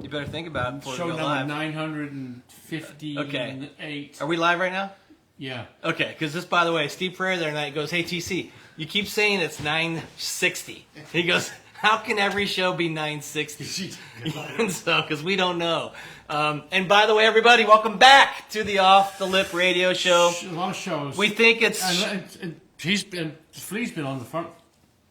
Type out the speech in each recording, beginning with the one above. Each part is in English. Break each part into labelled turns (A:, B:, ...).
A: You better think about it before
B: Show
A: we go
B: number
A: live.
B: 958.
A: Okay. Are we live right now?
B: Yeah.
A: Okay, because this, by the way, Steve Pereira the other night goes, "Hey, TC, you keep saying it's 960." He goes, "How can every show be 960?" And so, because we don't know. And by the way, everybody, welcome back to the Off the Lip Radio Show.
B: A lot of shows.
A: We think it's...
B: And Flea's been on the front,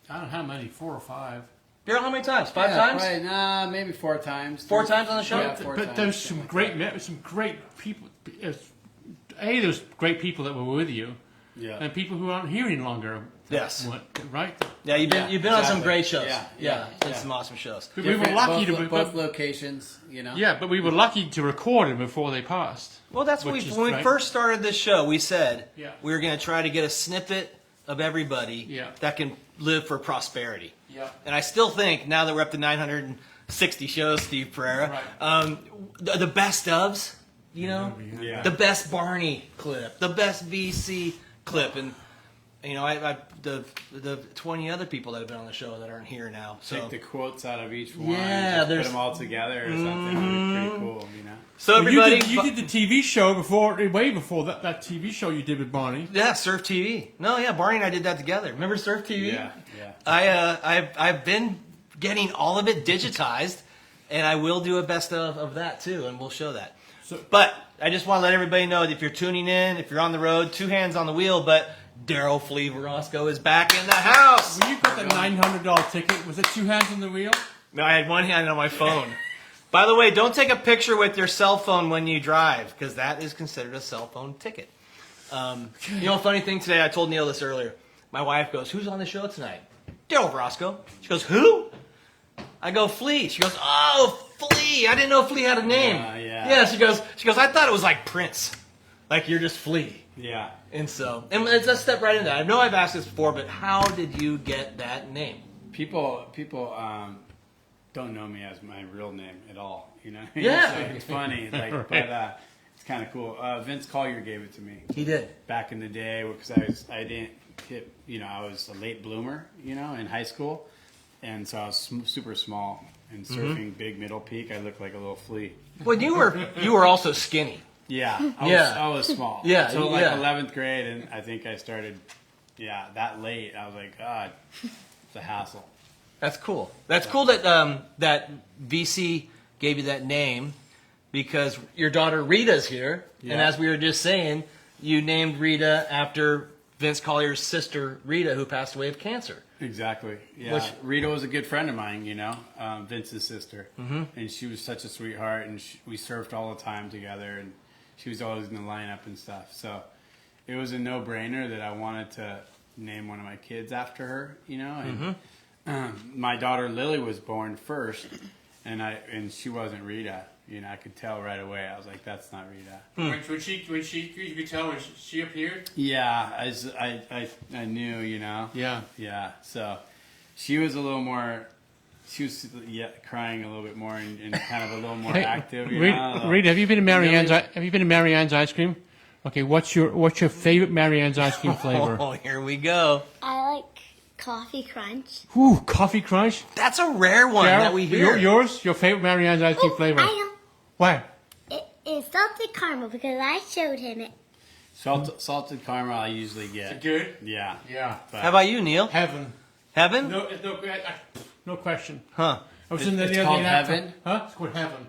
B: I don't know how many, 4 or 5.
A: Darryl, how many times? 5 times?
C: Right, nah, maybe 4 times.
A: 4 times on the show?
C: Yeah, 4
B: But
C: times,
B: there's
C: something
B: some great people. There's great people that were with you, and people who aren't here any longer.
A: Yes.
B: Right?
A: Yeah, you've been on some great shows.
C: Yeah.
A: Did some awesome shows.
B: We were lucky
C: both locations, you know.
B: Yeah, but we were lucky to record them before they passed.
A: Well, that's what when we first started this show, we said we were going to try to get a snippet of everybody that can live for prosperity.
B: Yeah.
A: And I still think, now that we're up to 960 shows, Steve Pereira, the best ofs, you know, the best Barney clip, the best VC clip, and you know, the 20 other people that have been on the show that aren't here now. So
C: take the quotes out of each one,
A: and
C: put them all together or something. It'd be pretty cool, you know.
A: So everybody,
B: you did the TV show way before that TV show you did with Barney.
A: Yeah, Surf TV. No, yeah, Barney and I did that together. Remember Surf TV?
C: Yeah.
A: I've been getting all of it digitized, and I will do a best of that too, and we'll show that. But I just want to let everybody know that if you're tuning in, if you're on the road, 2 hands on the wheel, but Darryl Flea Virostko is back in the house.
B: When you got the $900 ticket, was it 2 hands on the wheel?
A: No, I had 1 hand on my phone. By the way, don't take a picture with your cell phone when you drive, because that is considered a cell phone ticket. You know, funny thing today, I told Neil this earlier. My wife goes, "Who's on the show tonight?" "Darryl Virostko." She goes, "Who?" I go, "Flea." She goes, "Oh, Flea. I didn't know Flea had a name." Yeah, she goes, "I thought it was like Prince. Like you're just Flea."
C: Yeah.
A: And so, and let's step right into that. I know I've asked this before, but how did you get that name?
C: People don't know me as my real name at all, you know.
A: Yeah.
C: It's funny, like, but it's kind of cool. Vince Collier gave it to me.
A: He did.
C: Back in the day, because I didn't hit, you know, I was a late bloomer, you know, in high school, and so I was super small and surfing Big Middle Peak. I looked like a little flea.
A: Well, you were also skinny.
C: Yeah, I was small.
A: Yeah,
C: so like 11th grade, and I think I started, that late. I was like, God, it's a hassle.
A: That's cool. That's cool that that VC gave you that name because your daughter Rita's here, and as we were just saying, you named Rita after Vince Collier's sister Rita, who passed away of cancer.
C: Exactly. Yeah. Rita was a good friend of mine, you know, Vince's sister, and she was such a sweetheart, and we surfed all the time together, and she was always in the lineup and stuff. So it was a no-brainer that I wanted to name one of my kids after her, you know. And my daughter Lily was born first, and she wasn't Rita. You know, I could tell right away. I was like, that's not Rita.
B: When she you could tell when she appeared.
C: Yeah, I knew, you know. Yeah. So she was a little more. She was crying a little bit more and kind of a little more active. You know?
B: Rita, have you been to Marianne's ice cream? Okay, what's your favorite Marianne's ice cream flavor?
A: Oh, here we go.
D: I like Coffee Crunch.
B: Ooh, Coffee Crunch.
A: That's a rare one that we hear.
B: Your favorite Marianne's ice cream flavor?
D: I know.
B: What?
D: It's salted caramel because I showed him it.
C: Salted caramel I usually get.
B: Is it good?
C: Yeah.
A: How about you, Neil?
B: Heaven.
A: Heaven?
B: No question.
A: Huh.
B: I was in the
C: It's
B: other
C: called
B: day
C: Heaven?
B: Huh? It's called Heaven.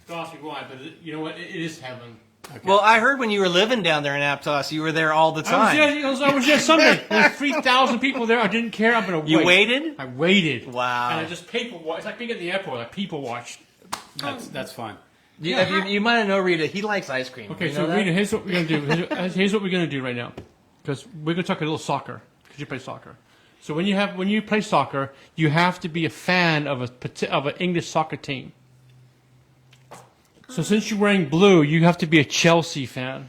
B: Don't ask me why, but you know what? It is heaven.
C: Okay.
A: Well, I heard when you were living down there in Aptos, you were there all the time.
B: I was there Sunday. There were 3,000 people there. I didn't care. I'm going to wait.
A: You waited?
B: I waited.
A: Wow.
B: And I just people watched. It's like being at the airport. I people watched.
C: That's fun.
A: You might have known Rita. He likes ice cream.
B: Okay,
A: you
B: so
A: know
B: Rita, here's what we're going to do. Here's what we're going to do right now. Because we're going to talk a little soccer. Because you play soccer. So when you play soccer, you have to be a fan of an English soccer team. So since you're wearing blue, you have to be a Chelsea fan.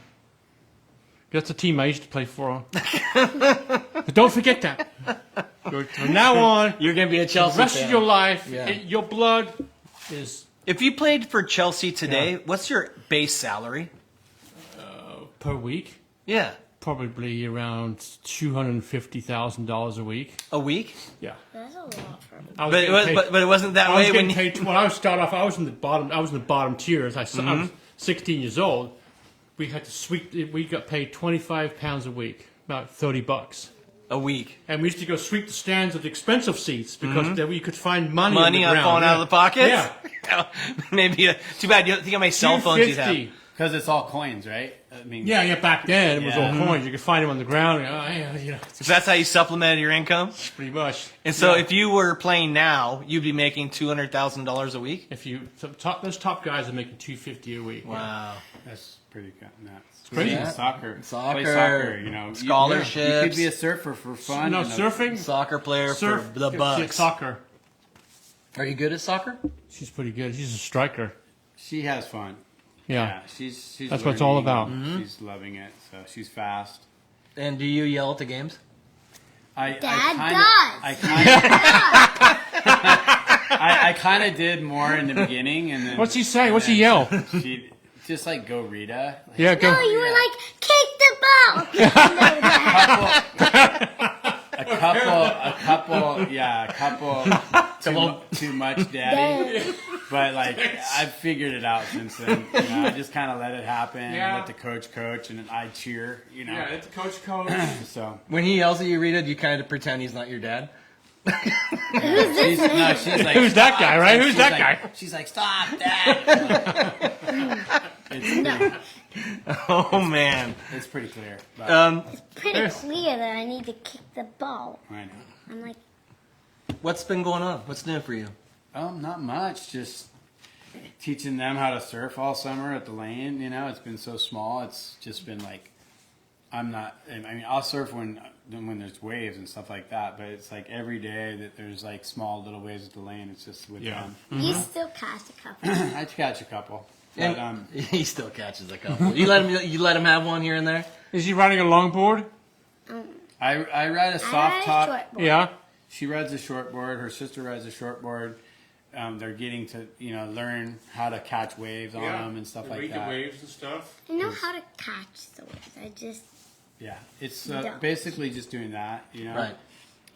B: That's the team I used to play for. But don't forget that. From now on,
A: You're going to be a Chelsea fan.
B: the rest of your life,
A: Yeah.
B: your blood is
A: If you played for Chelsea today, what's your base salary?
B: per week.
A: Yeah.
B: probably around $250,000 a week.
A: A week?
B: Yeah.
D: That's a lot for me.
B: I was
A: But
B: getting paid-
A: but it wasn't that
B: I was
A: way
B: getting
A: when you...
B: paid when I started off. I was in the bottom. I was in the bottom tiers. I was 16 years old. We had to sweep. We got paid £25 a week, about $30,
A: A week.
B: and we used to go sweep the stands of the expensive seats because there you could find money.
A: Money
B: on the ground.
A: falling out of the pockets?
B: Yeah.
A: Maybe. Too bad. You don't think how many cell phones you have.
B: $250.
C: Because it's all coins, right? I mean,
B: Yeah. Back then it was
C: Yeah.
B: all coins. You could find them on the ground.
A: So that's how you supplemented your income?
B: Pretty much.
A: And so
B: Yeah.
A: if you were playing now, you'd be making $200,000 a week?
B: If you those top guys are making $250 a week.
A: Wow.
C: that's pretty nuts. It's
B: crazy.
C: Yeah. Soccer.
A: Soccer.
C: Play soccer, you know.
A: Scholarships.
C: You could be a surfer for fun.
B: No
C: and a-
B: surfing.
A: Soccer player
B: Surf.
A: for the
B: yeah,
A: Bucks.
B: Soccer.
A: Are you good at soccer?
B: She's pretty good. She's a striker.
C: She has fun.
B: Yeah.
C: She's
B: That's what it's all about.
C: She's loving it. So she's fast.
A: And do you yell at the games?
D: Dad
C: I kind of did more in the beginning, and then
B: What's he say? What's he yell?
C: She just like go Rita. Like,
B: Yeah, go.
D: No, you were like, kick the ball. Okay, no, Dad.
C: a couple. Too much, Daddy.
D: Dad.
C: But like, I've figured it out since then. You know, I just kind of let it happen.
B: Yeah.
C: Let the coach, and then I cheer. You know.
B: Yeah, it's coach.
C: So
A: When he yells at you, Rita, do you kind of pretend he's not your dad?
C: she's like,
B: Who's that guy, right? Who's
C: She's
B: that
C: like-
B: guy?
C: She's like, stop, Dad.
A: Oh, man.
C: It's pretty clear. But,
D: Pretty clear that I need to kick the ball.
C: I know.
D: I'm like,
A: What's been going on? What's new for you?
C: Not much. Just teaching them how to surf all summer at the lane. You know, it's been so small. It's just been like, I mean, I'll surf when there's waves and stuff like that. But it's like every day that there's like small little waves at the lane. It's just with them.
D: you still cast a couple.
C: I catch a couple. But,
A: And he still catches a couple. You let him have one here and there?
B: Is he riding a longboard?
C: I ride a
D: I
C: soft
D: ride a
C: top.
D: shortboard.
B: Yeah.
C: She rides a shortboard. Her sister rides a shortboard. They're getting to learn how to catch waves on them and stuff like that.
B: waves and stuff.
D: I know how to catch the waves. I just,
C: Yeah, it's
D: Don't.
C: basically just doing that. You know.
A: Right.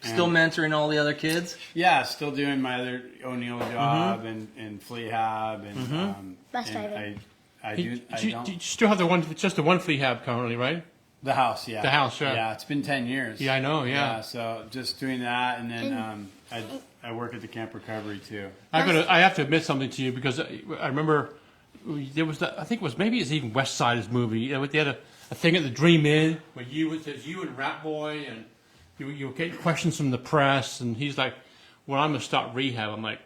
A: Still mentoring all the other kids?
C: Yeah, still doing my other O'Neill job and Fleahab and
D: Bus
C: and
D: driver.
C: I
B: You
C: don't
B: still have the one, just the one Fleahab currently, right?
C: the house. Yeah,
B: The house, yeah.
C: Yeah, it's been 10 years.
B: Yeah, I know. Yeah.
C: So just doing that, and then I work at the camp recovery too.
B: I have to admit something to you because I remember there was I think it was maybe it's even West Side's movie. You know, they had a thing at the Dream Inn where you and Rat Boy and you were getting questions from the press, and he's like, "Well, I'm gonna start rehab." I'm like,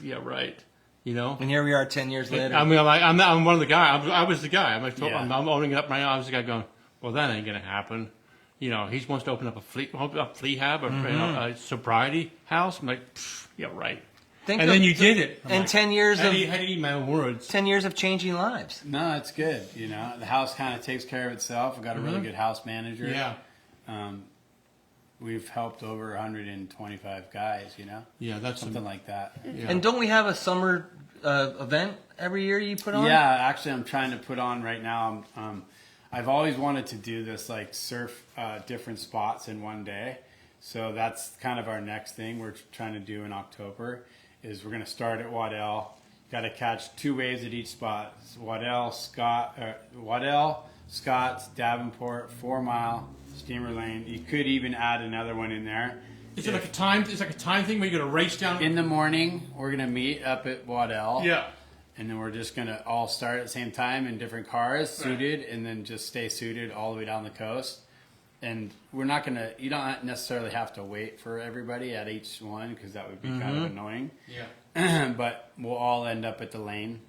B: "Yeah, right." You know.
A: And here we are 10 years later.
B: I mean, I'm one of the guys. I was the guy.
C: Yeah.
B: I'm owning it up right now. I was the guy going, "Well, that ain't gonna happen." You know, he wants to open up a Fleahab, a sobriety house. I'm like, "Yeah, right."
A: Think
B: And
A: of-
B: then you did it. I'm
A: And
B: like,
A: 10 years
B: how
A: of
B: do you eat my own words?
A: 10 years of changing lives.
C: No, it's good. You know, the house kind of takes care of itself. We've got a really good house manager.
B: Yeah.
C: We've helped over 125 guys. You know,
B: Yeah, that's
C: something like that.
B: yeah.
A: And don't we have a summer event every year you put on?
C: Yeah, actually, I'm trying to put on right now. I've always wanted to do this, like surf different spots in one day. So that's kind of our next thing we're trying to do in October. Is we're going to start at Waddell. Got to catch 2 waves at each spot. It's Waddell, Scotts, Davenport, 4 Mile, Steamer Lane. You could even add another one in there.
B: Is it like a time? It's like a time thing where you're gonna race down.
C: In the morning, we're going to meet up at Waddell.
B: Yeah.
C: And then we're just going to all start at the same time in different cars, suited, and then just stay suited all the way down the coast. And we're not going to, you don't necessarily have to wait for everybody at each one because that would be kind of annoying.
B: Yeah.
C: But we'll all end up at the lane.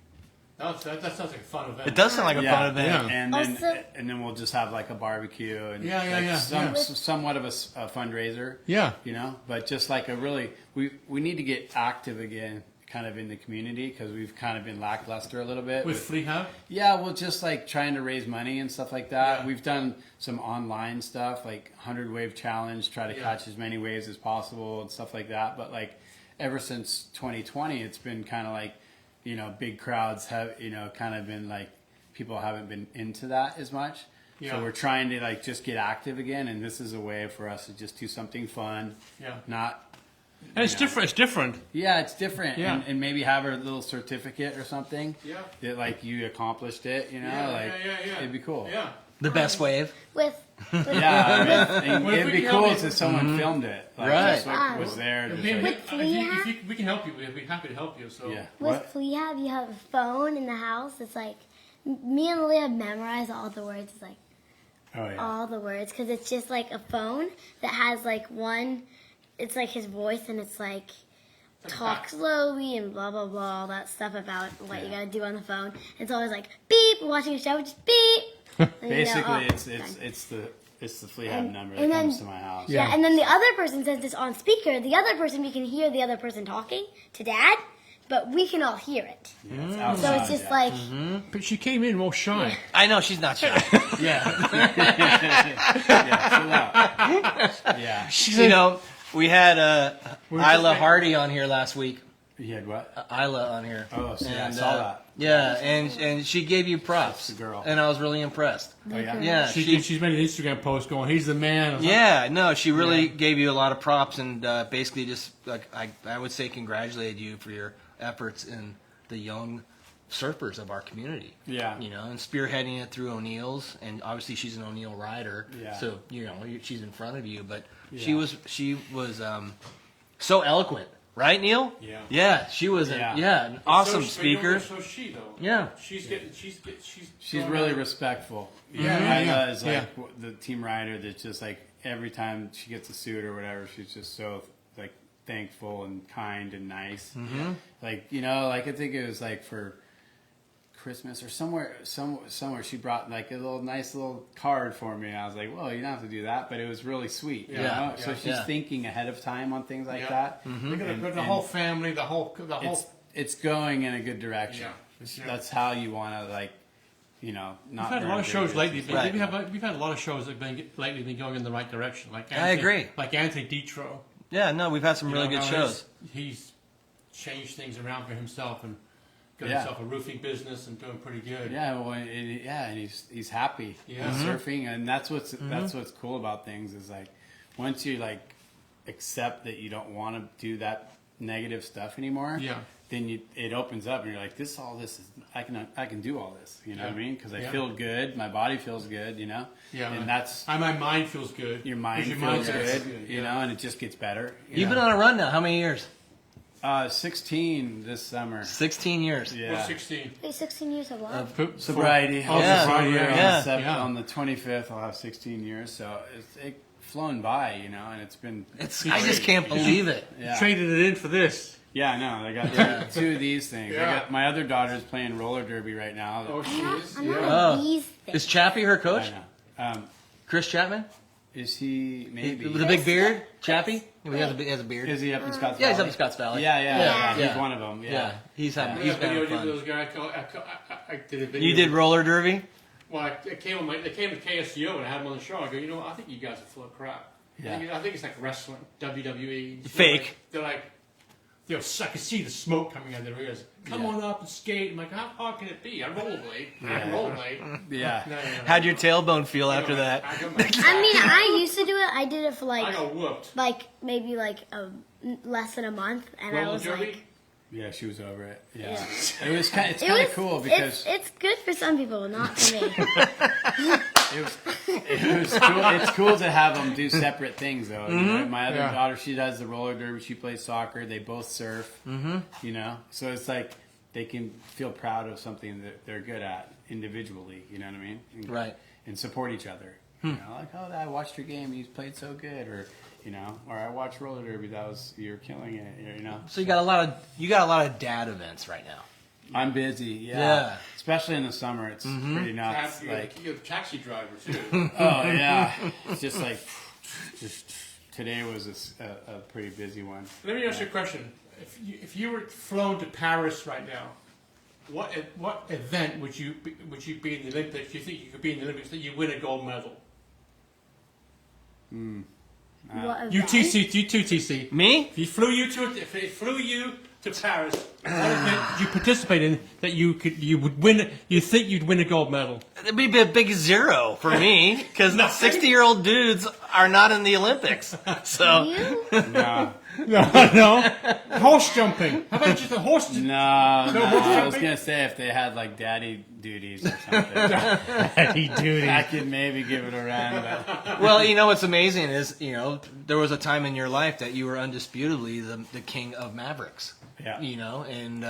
B: That sounds like a fun event.
A: It does sound like a fun event.
B: Yeah.
C: And
D: Also-
C: then we'll just have like a barbecue and
B: Yeah.
C: somewhat of a fundraiser.
B: Yeah.
C: You know, but just like we need to get active again, kind of in the community because we've kind of been lackluster a little bit
B: With Fleahab?
C: Yeah, well, just like trying to raise money and stuff like that.
B: Yeah.
C: We've done some online stuff like 100 wave challenge, try to catch as many waves as possible and stuff like that. But like ever since 2020, it's been kind of like, big crowds have, kind of been like people haven't been into that as much.
B: Yeah.
C: So we're trying to like just get active again, and this is a way for us to just do something fun.
B: Yeah.
C: Not.
B: And it's different. It's different.
C: Yeah, it's different.
B: Yeah.
C: And maybe have a little certificate or something.
B: Yeah.
C: That like you accomplished it. You know, it'd be cool.
B: Yeah.
A: The best wave.
D: With
C: Yeah, I mean,
B: What if
C: it'd
B: we
C: be
B: can
C: cool
B: help you?
C: if someone filmed it. Like,
A: Right.
C: just what was there. Just like,
B: We can help you. We'd be happy to help you. So
C: yeah.
D: with
C: What?
D: Fleahab, you have a phone in the house. It's like me and Lily have memorized all the words. It's like
C: Oh yeah.
D: all the words because it's just like a phone that has like one. It's like his voice, and it's like talk slowly and blah blah blah, all that stuff about what you gotta do on the phone. It's always like beep. We're watching a show, just beep. And you know,
C: Basically,
D: oh,
C: it's the Fleahab number that
D: and then-
C: comes to my house.
D: Yeah, and then the other person says this on speaker. The other person, we can hear the other person talking to Dad, but we can all hear it.
C: Yeah, it's
D: So
C: outside,
D: it's just
C: yeah.
D: like,
B: But she came in all shy.
A: I know she's not shy.
C: Yeah. Yeah.
A: You know, we had Isla Hardy on here last week.
C: You had what?
A: Isla on here.
C: Oh, see, I
A: And,
C: saw that.
A: Yeah, and she gave you props.
C: That's the girl.
A: And I was really impressed.
C: Oh yeah.
A: Yeah,
B: She's made an Instagram post going, "He's the man."
A: Yeah, no, she really gave you a lot of props and basically just like I would say congratulated you for your efforts in the young surfers of our community.
C: Yeah.
A: You know, and spearheading it through O'Neill's, and obviously she's an O'Neill rider,
C: Yeah.
A: so you know she's in front of you. But
C: Yeah.
A: she was so eloquent, right, Neil?
B: Yeah.
A: Yeah, she was an awesome speaker.
B: So she though.
A: Yeah.
C: She's really respectful.
B: Yeah.
C: Ina is like
B: Yeah.
C: the team rider that's just like every time she gets a suit or whatever, she's just so like thankful and kind and nice.
A: Mm-hmm.
C: Like like I think it was like for Christmas or somewhere she brought like a nice little card for me, and I was like, well, you don't have to do that, but it was really sweet. You
A: Yeah.
C: know?
B: Yeah.
C: So she's
A: Yeah.
C: thinking ahead of time on things like
B: Yeah.
C: that.
B: Look at the
C: And-
B: whole family, the whole.
C: It's going in a good direction.
B: Yeah.
C: That's how you want to not.
B: We've
C: burn
B: had a lot of shows
C: bridges.
B: lately.
A: Right.
B: We've had a lot of shows that lately been going in the right direction. Like
A: I agree.
B: Like Anthony Ditro.
A: Yeah, no, we've had some
B: You
A: really
B: know
A: good
B: how
A: shows.
B: He's changed things around for himself and got
C: Yeah.
B: himself a roofing business and doing pretty good.
C: Yeah, well, and he's happy.
B: Yeah.
C: He's surfing, and that's what's cool about things is like once you like accept that you don't want to do that negative stuff anymore.
B: Yeah.
C: Then it opens up, and you're like, this is I can do all this. You know what I mean? Because I
B: Yeah.
C: feel good, my body feels good. You know.
B: Yeah,
C: And that's
B: my mind feels good.
C: your mind
B: 'Cause
C: feels
B: feels
C: good. You know, and it just gets better.
A: You've been on a run now. How many years?
C: 16 this summer.
A: 16 years.
C: Yeah.
B: We're 16.
D: wait, 16 years of what?
C: Sobriety.
B: Oh,
A: Yeah.
B: sobriety,
A: Yeah.
C: On the 25th, I'll have 16 years. So it's flown by, and it's been.
A: I just can't believe it.
C: Yeah.
B: Traded it in for this.
C: Yeah, I know. I got two of these things.
B: Yeah.
C: I got my other daughter's playing roller derby right now.
B: she is.
D: I'm not
A: Oh.
D: these things.
A: Is Chappie her
C: I
A: coach?
C: know.
A: Chris Chapman?
C: Is he maybe?
A: With a big beard? Chappie? He has a beard.
C: Is he up in Scotts Valley?
A: Yeah, he's up in Scotts Valley.
C: Yeah.
A: Yeah.
C: He's one of them.
A: Yeah,
C: Yeah.
A: he's having
B: Yeah,
A: he's
B: video
A: having
B: I did
A: fun.
B: with those guys. I did a video.
A: You did roller derby?
B: Well, they came to KSCO and I had them on the show. I go, I think you guys are full of crap.
C: Yeah.
B: I think it's like wrestling, WWE.
A: Fake.
B: They're like, I could see the smoke coming out of their ears. Come on up and skate. I'm like, how hard can it be? I rollerblade. I can rollerblade.
C: Yeah.
B: No.
A: How'd your tailbone feel after that?
B: I
D: I mean, I used to do it. I did it for
B: I got whooped.
D: maybe less than a month, and I
B: Roller
D: was
B: derby?
D: like,
C: Yeah, she was over it. Yeah.
D: Yeah.
C: It was
D: it
C: kind
D: was
C: of cool because
D: it's good for some people, not for me.
C: it was cool. It's cool to have them do separate things, though. My other
B: Yeah.
C: daughter, she does the roller derby. She plays soccer. They both surf. So it's like they can feel proud of something that they're good at individually. You know what I mean?
A: Right.
C: And support each other. Like, oh, I watched your game. You played so good, or I watched roller derby. You're killing it.
A: So you got a lot of dad events right now.
C: I'm busy.
A: Yeah.
C: Especially in the summer, it's pretty nuts. Like,
B: You're a taxi driver, too.
C: oh yeah, it's just like, today was a pretty busy one.
B: Let me ask you a question. If you were flown to Paris right now, what event would you be in the Olympics? Do you think you could be in the Olympics that you win a gold medal?
D: What
B: You
D: event?
B: TC, you too TC.
A: Me?
B: If they flew you to Paris, what event did you participate in that you would win? You think you'd win a gold medal?
A: It'd be a big zero for me because 60-year-old dudes are not in the Olympics. So
D: You?
C: No.
B: No. Horse jumping. How about just a horse?
C: No,
B: horse
C: I was
B: jumping?
C: gonna say if they had like daddy duties or something,
B: Daddy duty.
C: I could maybe give it a run. But
A: well, you know what's amazing is there was a time in your life that you were undisputably the king of Mavericks.
C: Yeah.
A: And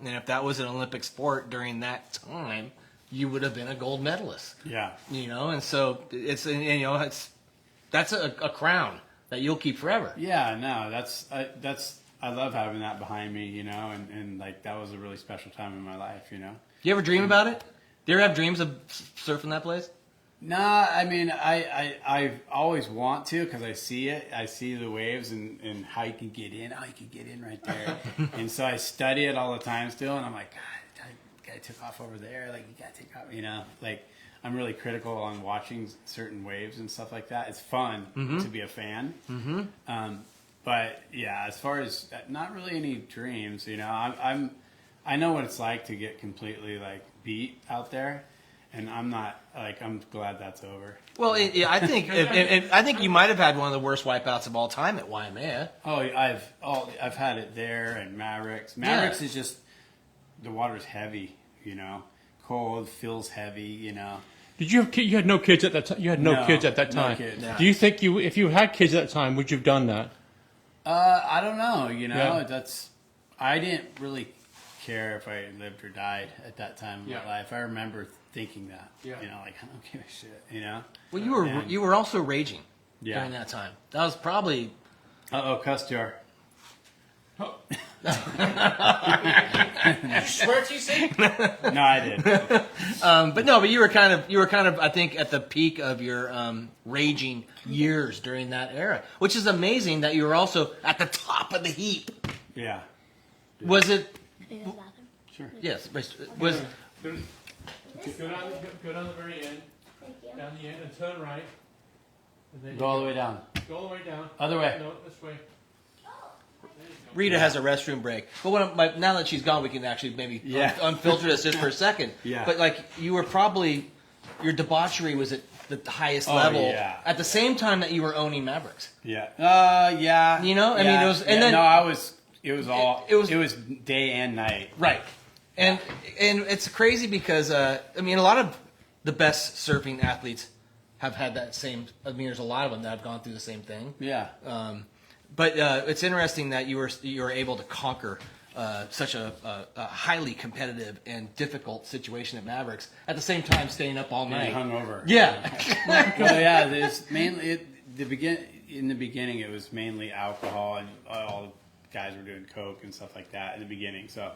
A: if that was an Olympic sport during that time, you would have been a gold medalist.
C: yeah,
A: And so it's that's a crown that you'll keep forever.
C: yeah, no, I love having that behind me, and like that was a really special time in my life,
A: You ever dream about it? Do you ever have dreams of surfing that place?
C: No, I mean, I always want to because I see it. I see the waves and how you can get in. Oh, you can get in right there. And so I study it all the time still. And I'm like, God, guy took off over there. Like, you got to take off, Like, I'm really critical on watching certain waves and stuff like that. It's fun to be a fan. Mm-hmm. But, yeah, as far as not really any dreams, I know what it's like to get completely, like, beat out there. And I'm not I'm glad that's over.
A: Well, I think I think you might have had one of the worst wipeouts of all time at Waimea.
C: Oh, I've had it there and Mavericks. Mavericks is just the water's heavy, cold, feels heavy,
B: Did you have you had no kids at that time? You had no kids at that time.
C: No kids.
A: Yeah.
B: Do you think if you had kids at that time, would you have done that?
C: I don't know,
B: Yeah.
C: I didn't really care if I lived or died at that time of
B: Yeah.
C: my life. I remember thinking that,
B: Yeah.
C: like I don't give a shit,
A: Well, you were also raging
C: Yeah.
A: during that time. That was probably
C: cuss jar.
B: Swear to you, see?
C: No, I did.
A: but you were kind of I think at the peak of your raging years during that era, which is amazing that you were also at the top of the heap.
C: Yeah,
A: Was it?
D: Go to the bathroom.
C: sure.
A: Yes. Was
B: Go down the very end,
D: Thank you.
B: down the end, and turn right. And then
C: Go all the way down.
B: Go all the way down.
C: Other way.
B: No, this way.
A: Rita has a restroom break, but now that she's gone, we can actually maybe
C: Yeah.
A: unfilter this just for a second.
C: Yeah.
A: But like you were probably your debauchery was at the highest level
C: yeah.
A: at the same time that you were owning Mavericks.
C: Yeah. Yeah.
A: I mean, it was, and
C: yeah,
A: then
C: no, it
A: was
C: was day and night.
A: right, and it's crazy because a lot of the best surfing athletes have had that same. I mean, there's a lot of them that have gone through the same thing.
C: Yeah.
A: But it's interesting that you were able to conquer such a highly competitive and difficult situation at Mavericks at the same time staying up all night.
C: Hungover.
A: Yeah.
C: Well, yeah. There's mainly in the beginning it was mainly alcohol and all the guys were doing coke and stuff like that in the beginning. So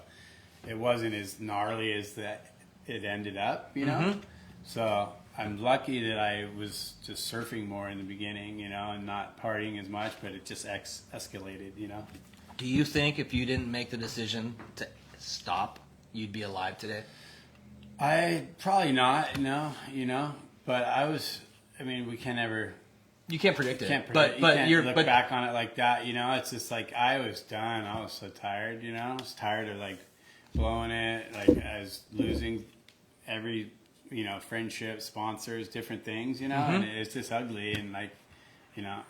C: it wasn't as gnarly as that it ended up, So I'm lucky that I was just surfing more in the beginning, and not partying as much, but it just escalated,
A: Do you think if you didn't make the decision to stop, you'd be alive today?
C: I probably not, but we can never.
A: You can't predict it.
C: Can't
A: but
C: you can't
A: you're
C: look back on it like that, It's just like I was done. I was so tired, I was tired of like blowing it. Like I was losing every, friendship, sponsors, different things, and it's just ugly and like,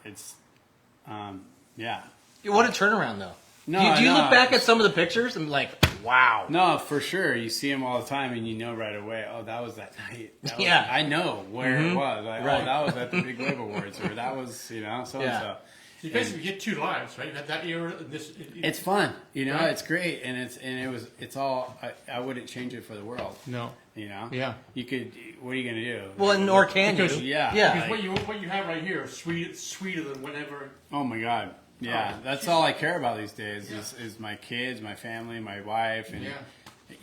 C: it's, yeah.
A: What a turnaround, though.
C: No,
A: do you
C: no.
A: look back at some of the pictures and like, wow?
C: No, for sure. You see them all the time, and you know right away. Oh, that was that night.
A: Yeah.
C: I know where it was. Like,
A: Right.
C: Oh, that was at the Big Wave Awards, or that was, so and so.
A: Yeah.
B: You basically get two lives, right? You had that era and this.
C: It's fun,
B: Right.
C: It's great, and it's all. I wouldn't change it for the world.
B: No.
C: Yeah. You could. What are you gonna do?
A: Well, nor can
B: Because-
A: you.
C: Yeah.
A: Yeah.
B: Because what you have right here is sweeter than whenever.
C: Oh my God. Yeah,
B: Oh,
C: that's all I care about these days is my kids, my family, my wife, and
B: Yeah.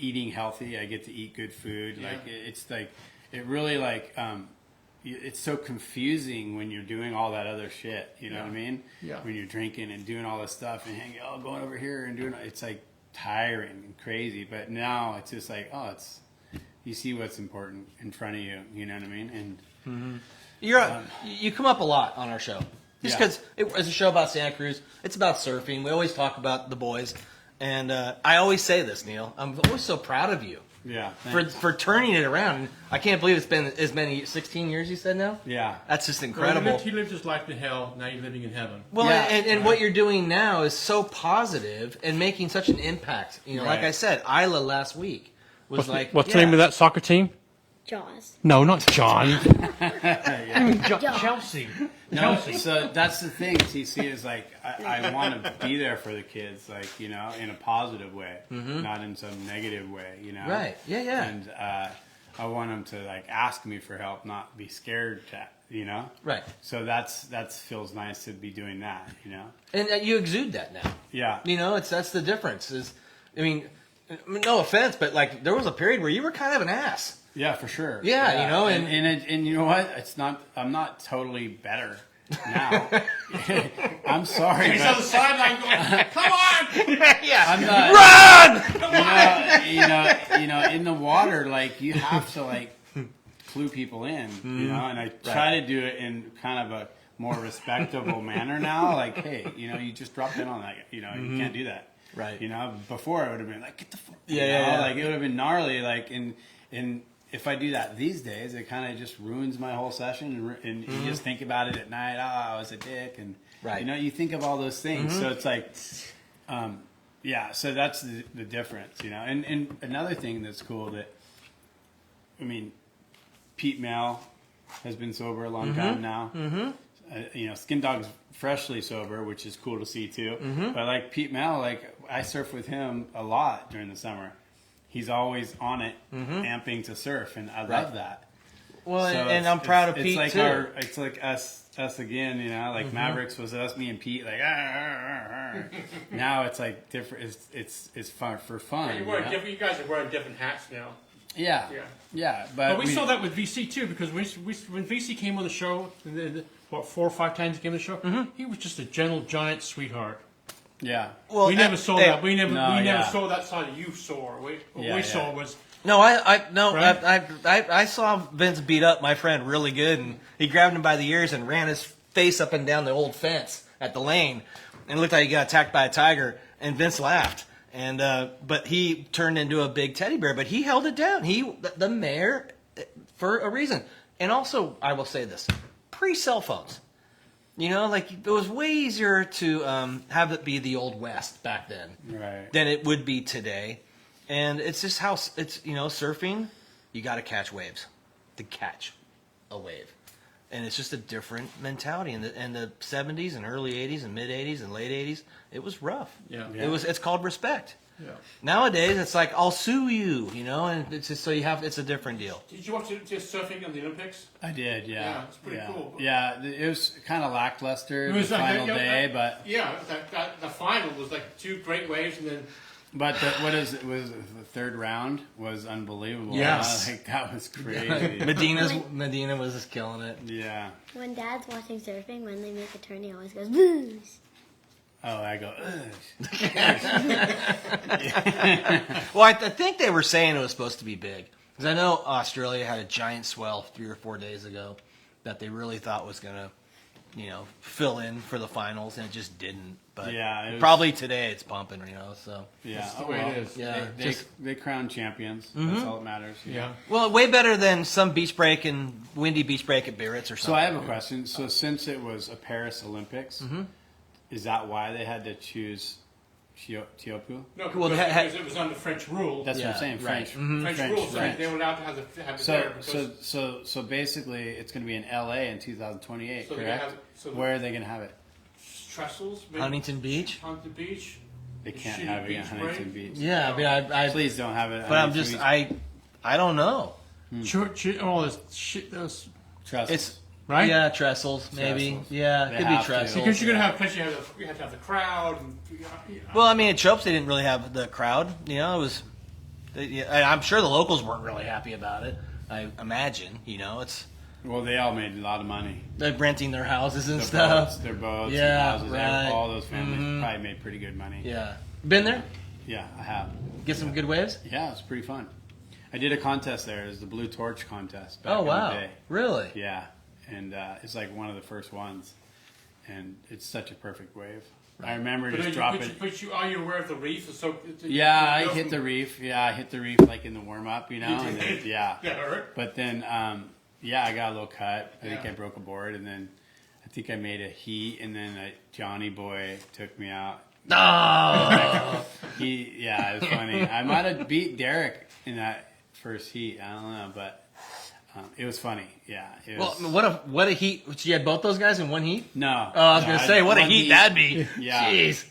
C: eating healthy. I get to eat good food.
B: Yeah.
C: Like it's like it really like it's so confusing when you're doing all that other shit. You know what I mean?
B: Yeah.
C: When you're drinking and doing all this stuff and going over here and doing it's like tiring and crazy. But now it's just like you see what's important in front of you. You know what I mean? And
A: You come up a lot on our show. Just
C: Yeah.
A: because it's a show about Santa Cruz. It's about surfing. We always talk about the boys. And I always say this, Neil. I'm always so proud of you
C: Yeah.
A: for turning it around. I can't believe it's been as many 16 years. You said now.
C: Yeah.
A: That's just
B: Well,
A: incredible.
B: he lived his life in hell. Now you're living in heaven.
A: Well,
C: Yeah.
A: and what you're doing now is so positive and making such an impact. You know, like
C: Right.
A: I said, Isla last week was
B: What's the name of that soccer team?
D: Jaws.
B: No, not John.
D: Jaws.
B: Chelsea.
C: No, so that's the thing, TC, is like I want to be there for the kids, like, you know, in a positive way, not in some negative way, you know.
A: Right. Yeah. Yeah.
C: And I want them to like ask me for help, not be scared to, you know.
A: Right.
C: So that's feels nice to be doing that, you know.
A: And you exude that now.
C: Yeah.
A: You know, that's the difference. I mean, no offense, but like there was a period where you were kind of an ass.
C: Yeah, for sure.
A: Yeah, you know,
C: and you know what? It's not. I'm not totally better now. I'm sorry.
B: He's
C: but
B: on the sideline going, "Come on!"
A: Yeah.
C: I'm not.
A: Run!
C: You know, in the water, like you have to like clue people in, you know. And I try to do it in kind of a more respectable manner now. Like, hey, you know, you just dropped in on that. You know, you can't do that.
A: Right.
C: You know, before it would have been like, get the fuck.
A: Yeah,
C: you know?
A: yeah.
C: Like it would have been gnarly. Like in. If I do that these days, it kind of just ruins my whole session, and you just think about it at night. Oh, I was a dick, and
A: Right.
C: you know, you think of all those things. So it's like, yeah. So that's the difference, you know. And another thing that's cool that, I mean, Pete Mel has been sober a long time now. You know, Skin Dog's freshly sober, which is cool to see too. But like Pete Mel, like I surf with him a lot during the summer. He's always on it, amping to surf, and I love that.
A: Well,
C: So
A: and I'm proud of Pete
C: like
A: too.
C: It's like us again, you know. Like Mavericks was us, me and Pete. Like now it's like different. It's fun for fun.
B: You guys are wearing different hats now.
C: Yeah,
B: Yeah.
C: yeah.
B: But we saw that with VC too, because when VC came on the show, what 4 or 5 times he came on the show, he was just a gentle giant sweetheart.
C: Yeah.
A: Well,
B: We never saw that. We never
C: yeah.
B: saw that side of you saw. What we saw was
A: No,
B: Right?
A: I saw Vince beat up my friend really good, and he grabbed him by the ears and ran his face up and down the old fence at the lane, and it looked like he got attacked by a tiger. And Vince laughed, and but he turned into a big teddy bear. But he held it down. The mayor, for a reason. And also, I will say this: pre-cell phones. You know, like it was way easier to have it be the old West back then
C: Right.
A: than it would be today. And it's just how it's, you know, surfing, you got to catch waves to catch a wave. And it's just a different mentality. In the 70s and early 80s and mid 80s and late 80s, it was rough.
B: Yeah.
A: It's called respect.
B: yeah.
A: Nowadays, it's like, I'll sue you, you know, and it's just so it's a different deal.
B: Did you watch just surfing on the Olympics?
C: I did, yeah.
B: Yeah, it's pretty cool.
C: Yeah, it was kind of lackluster
B: It was
C: the
B: like
C: final day, but
B: the final was like 2 great waves, and then
C: was the third round was unbelievable.
A: Yes.
C: Like that was crazy.
A: Medina was just killing it.
C: Yeah.
D: When Dad's watching surfing, when they make a turn, he always goes, booze.
C: Oh, I go. Ugh.
A: Well, I think they were saying it was supposed to be big. Because I know Australia had a giant swell 3 or 4 days ago that they really thought was going to, you know, fill in for the finals, and it just didn't. But
C: Yeah, it was-
A: probably today it's pumping, you know, so.
C: Yeah,
B: That's the way it is.
A: Yeah,
C: They crown champions. That's all that matters.
B: yeah.
A: Well, way better than some beach break and windy beach break at Biarritz or something.
C: So I have a question. So since it was a Paris Olympics, is that why they had to choose Teopu?
B: No,
A: Well,
B: because it was under French rule.
C: That's what
A: Yeah,
C: I'm saying.
A: right.
C: French.
B: French rules.
C: French.
B: They were allowed to have it there. Because,
C: So basically, it's going to be in LA in 2028,
B: So they're
C: correct?
B: gonna have it- so the-
C: Where are they going to have it?
B: Trestles, maybe
A: Huntington Beach?
B: Huntington Beach.
C: They can't
B: Shitty
C: have it in
B: beach
C: Huntington
B: break.
C: Beach.
A: Yeah, I mean, I
C: Please don't have it. at
A: but I'm
C: Huntington
A: just,
C: Beach.
A: I don't know.
B: All this shit. Those
C: Trust.
A: It's,
B: right.
A: yeah, trestles, maybe.
C: Trestles.
A: Yeah,
C: They
A: could be
C: have to.
A: trestles.
B: Because you're gonna have, you have to have the crowd. And,
A: Well, I mean, at Chopes, they didn't really have the crowd. You know, it was. And I'm sure the locals weren't really happy about it. I imagine. You know, it's
C: Well, they all made a lot of money.
A: they're renting their houses and
C: Their
A: stuff.
C: boats, their boats,
A: Yeah,
C: their houses,
A: right.
C: all those families probably made pretty good money.
A: Yeah, been there.
C: Yeah, I have.
A: Get some good waves.
C: Yeah, it's pretty fun. I did a contest there. It was the Blue Torch contest. Back
A: Oh
C: in
A: wow,
C: the day.
A: really?
C: Yeah, and it's like one of the first ones, and it's such a perfect wave. I remember
B: But
C: just
B: then
C: dropping.
B: are you aware of the reef? So
C: Yeah, I hit the reef. Yeah, I hit the reef like in the warm up, you know. And then, yeah.
B: That hurt?
C: But then, yeah, I got a little cut. I think
B: Yeah.
C: I broke a board, and then I think I made a heat, and then Johnny Boy took me out.
A: Oh,
C: Yeah, it was funny. I might have beat Derek in that first heat. I don't know, but it was funny. Yeah. It
A: well,
C: was,
A: what a heat! You had both those guys in one heat.
C: no.
A: Oh, I was
C: no,
A: gonna say, what a
C: one
A: heat that'd be.
C: Yeah.
A: Jeez.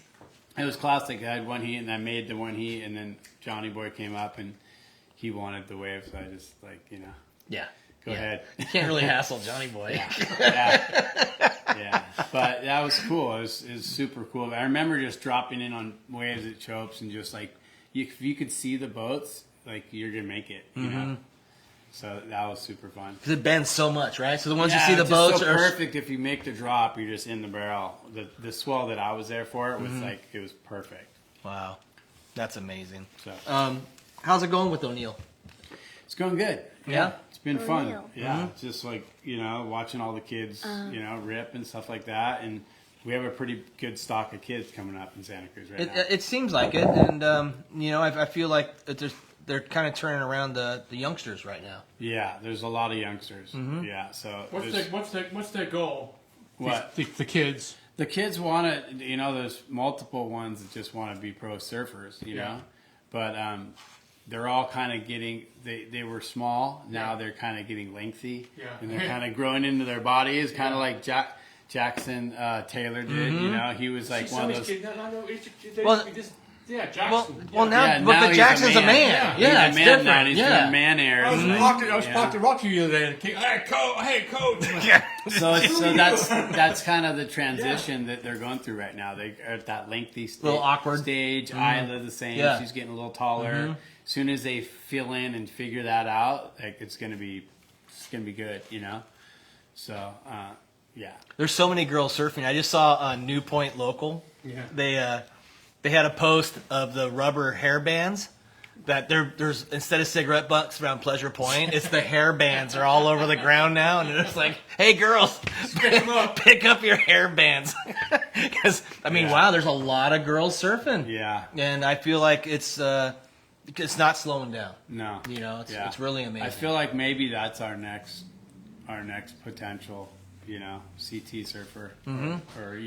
C: It was classic. I had one heat, and I made the one heat, and then Johnny Boy came up, and he wanted the wave, so I just
A: Yeah.
C: go ahead.
A: You can't really hassle Johnny Boy.
C: Yeah, but that was cool. It was super cool. I remember just dropping in on waves at Chopes and just like, if you could see the boats, like you're gonna make it, you know. So that was super fun.
A: Because it bends so much, right? So the ones
C: Yeah,
A: you see the
C: it's just
A: boats
C: so
A: are
C: perfect. If you make the drop, you're just in the barrel. The swell that I was there for was like it was perfect.
A: Wow, that's amazing.
C: So
A: How's it going with O'Neill?
C: it's going good.
A: Yeah?
C: It's been fun.
D: O'Neill.
C: Yeah, it's just like, watching all the kids, rip and stuff like that. And we have a pretty good stock of kids coming up in Santa Cruz right now.
A: It seems like it, and I feel like that they're kind of turning around the youngsters right now.
C: Yeah, there's a lot of youngsters. Yeah, so
B: What's their goal?
C: what?
B: The kids.
C: The kids want to, there's multiple ones that just want to be pro surfers, you know, but they're all kind of getting, they were small, now they're kind of getting lengthy, and they're kind of growing into their bodies, kind of like Jackson Taylor did, he was like one of those.
B: Jackson.
A: Well, now,
C: Yeah,
A: but
C: now
A: the
C: he's
A: Jackson's a man. Yeah,
C: he's
A: it's
C: a man
A: different.
C: now, and he's
A: yeah.
C: doing man air.
B: I was talking to Rocky the other day. And hey, coach.
C: So that's kind of the transition that they're going through right now. They are at that lengthy
A: Little awkward.
C: stage. Isla the same.
A: Yeah.
C: She's getting a little taller. As soon as they fill in and figure that out, like it's gonna be good, So yeah.
A: There's so many girls surfing. I just saw on New Point Local.
B: Yeah.
A: They had a post of the rubber hair bands. That there's instead of cigarette butts around Pleasure Point, it's the hair bands are all over the ground now, and it's like, hey girls, pick up your hair bands, because wow, there's a lot of girls surfing, and I feel like it's not slowing down.
C: No,
A: it's really amazing.
C: I feel like maybe that's our next potential, CT surfer, or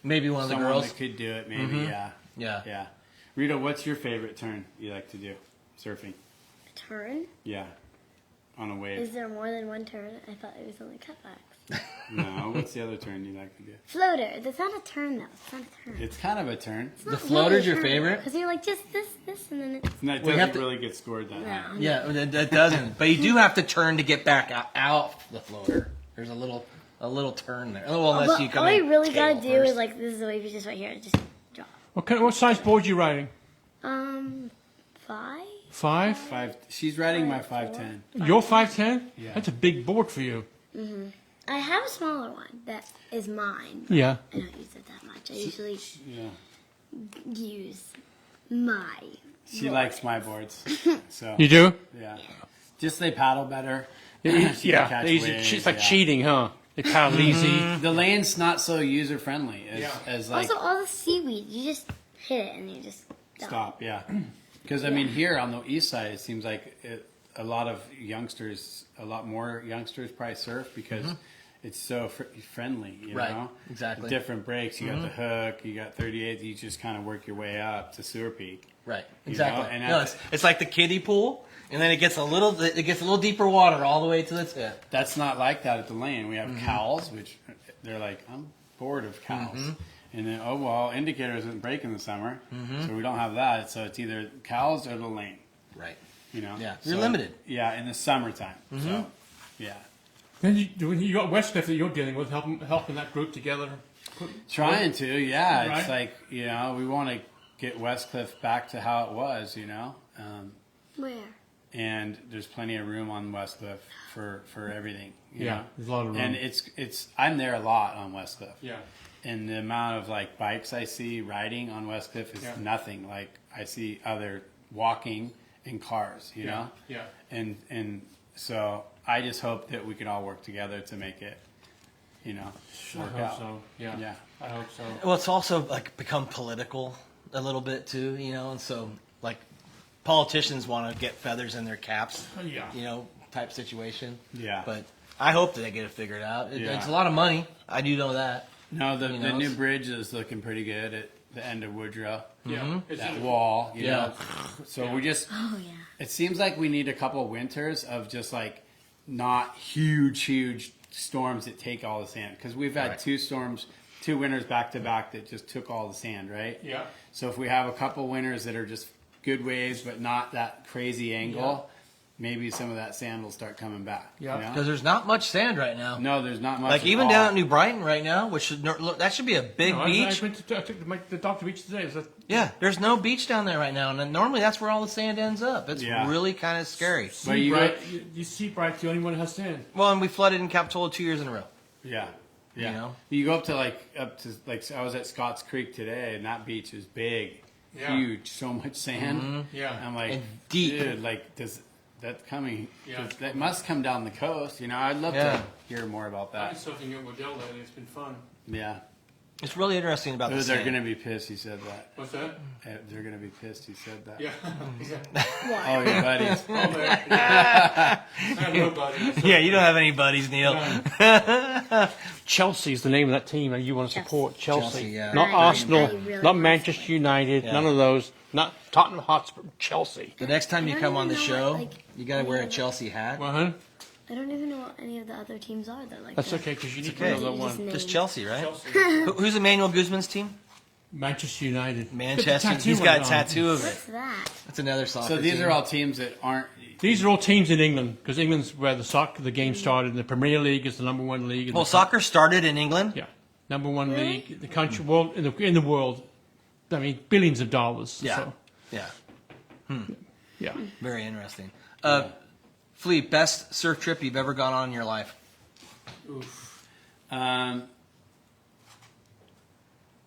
A: maybe one of the
C: someone
A: girls
C: that could do it. Maybe, yeah. Rita, what's your favorite turn you like to do surfing?
D: Turn?
C: Yeah, on a wave.
D: Is there more than one turn? I thought it was only cutbacks.
C: No, what's the other turn you like to do?
D: Floater. That's not a turn, though. It's not a turn.
C: It's kind of a turn.
D: It's not
A: floater's
D: really a
A: your
D: turn,
A: favorite?
D: Because you're like, just this, and then it's...
C: No, it
A: We have
C: doesn't
A: to-
C: really get scored that high.
D: No.
A: Yeah, that doesn't. But you do have to turn to get back out the floater. There's a little turn there. Well, unless
D: But
A: you come
D: all you
A: in
D: really
A: tail
D: gotta do
A: first.
D: is like, this is the wave you just right here. Just drop.
B: What size board you riding?
D: 5?
B: 5?
C: She's riding my 5'10".
B: You're 5'10"?
C: Yeah.
B: That's a big board for you.
D: I have a smaller one that is mine.
B: Yeah.
D: I don't use it that much. I usually
C: Yeah,
D: use my.
C: she likes my boards. So
B: You do?
C: yeah, just they paddle better.
B: Yeah.
C: She can catch waves,
B: It's like
C: yeah.
B: cheating, huh? They paddle easy.
C: The lane's not so user friendly as like
D: Also, all the seaweed, you just hit it and you just
C: stop. Yeah, because I mean here on the east side, it seems like a lot more youngsters probably surf because it's so friendly. You
A: Right,
C: know,
A: exactly.
C: Different breaks. You got the hook. You got 38. You just kind of work your way up to Sewer Peak.
A: Right,
C: You
A: exactly.
C: know, and
A: No, it's like the kiddie pool, and then it gets a little deeper water all the way to the tip.
C: That's not like that at the lane. We have cows, which they're like, I'm bored of cows. And then, indicator isn't breaking the summer, so we don't have that. So it's either cows or the lane,
A: Right.
C: Yeah,
A: You're limited.
C: Yeah, in the summertime. So, yeah.
B: Then you got Westcliff that you're dealing with, helping that group together.
C: Trying to, yeah.
B: Right.
C: It's like, we want to get Westcliff back to how it was,
D: Where?
C: and there's plenty of room on Westcliff for everything. You
B: Yeah,
C: know?
B: there's a lot of room.
C: And it's I'm there a lot on Westcliff.
B: Yeah.
C: And the amount of like bikes I see riding on Westcliff is nothing. Like I see other walking and cars, you know?
B: Yeah.
C: And so I just hope that we can all work together to make it, work
B: hope
C: out.
B: so. Yeah.
C: Yeah.
B: I hope so.
A: Well, it's also like become political a little bit too, you know, and so like politicians want to get feathers in their caps,
B: Yeah.
A: you know, type situation.
C: Yeah.
A: But I hope that they get it figured out.
C: Yeah.
A: It's a lot of money. I do know that.
C: No, the
A: You know,
C: new
A: it's-
C: bridge is looking pretty good at the end of Woodrow.
B: Yeah. It's
C: That
B: in-
C: wall, you
A: Yeah.
C: know. So we just,
D: Oh yeah.
C: it seems like we need a couple of winters of just like not huge storms that take all the sand. Because we've had
A: Right.
C: 2 winters back to back that just took all the sand, right?
B: Yeah.
C: So if we have a couple winters that are just good waves but not that crazy angle, maybe some of that sand will start coming back.
B: Yeah.
C: You know?
A: Because there's not much sand right now.
C: No, there's not much.
A: Like
C: at
A: even
C: all.
A: down at New Brighton right now, which should look, that should be a big
B: No,
A: beach.
B: I took the dog to the beach today. Is that,
A: Yeah, there's no beach down there right now, and then normally that's where all the sand ends up. It's
C: Yeah.
A: really kind of scary.
C: But you go-
B: you see Bright's the only one that has sand.
A: Well, and we flooded in Capitola 2 years in a row.
C: Yeah. Yeah.
A: You know?
C: You go up to I was at Scotts Creek today, and that beach is big,
B: Yeah.
C: huge, so much sand.
B: Yeah.
C: I'm like,
A: And deep.
C: dude, like does that coming?
B: Yeah.
C: That must come down the coast. You know, I'd love
A: Yeah.
C: to hear more about
B: I've been
C: that.
B: surfing at Waddell lately. It's been fun.
C: Yeah.
A: It's really interesting about the
C: They're
A: sand.
C: going to be pissed. He said that.
B: What's that?
C: They're going to be pissed. He said that.
B: Yeah.
C: Oh, your buddies.
B: Oh, man. I have nobody.
A: Yeah, you don't have any buddies, Neil.
B: Chelsea's the name of that team that you want to support. Chelsea.
A: Chelsea, yeah.
B: Not
D: I
B: Arsenal,
D: really
B: not
D: want
B: Manchester United,
A: Yeah.
B: none of those. Not Tottenham Hotspur, Chelsea.
A: The next time
D: I
A: you
D: don't
A: come on the
D: even know
A: show,
D: what, like,
A: you got to wear a
D: any of
A: Chelsea hat.
B: Well, huh?
D: I don't even know what any of the other teams are that like
B: That's
D: that.
B: okay because you need
A: okay.
B: to know that
D: You just
B: one.
D: name-
A: Just Chelsea, right?
B: Chelsea.
A: Who's Emmanuel Guzman's team?
B: Manchester United.
A: Manchester.
B: Got the
A: He's got a
B: on.
A: tattoo of
D: What's
A: it.
D: that?
A: That's another soccer
C: So these
A: team.
C: are all teams that aren't.
B: These are all teams in England because England's where the game started. The Premier League is the number one league. in
A: Well,
B: the-
A: soccer started in England.
B: Yeah, number one
D: Really?
B: league, the country, world in the world. I mean, billions of dollars.
A: Yeah.
B: So,
A: Yeah.
B: yeah.
A: Very interesting. Flea, best surf trip you've ever gone on in your life?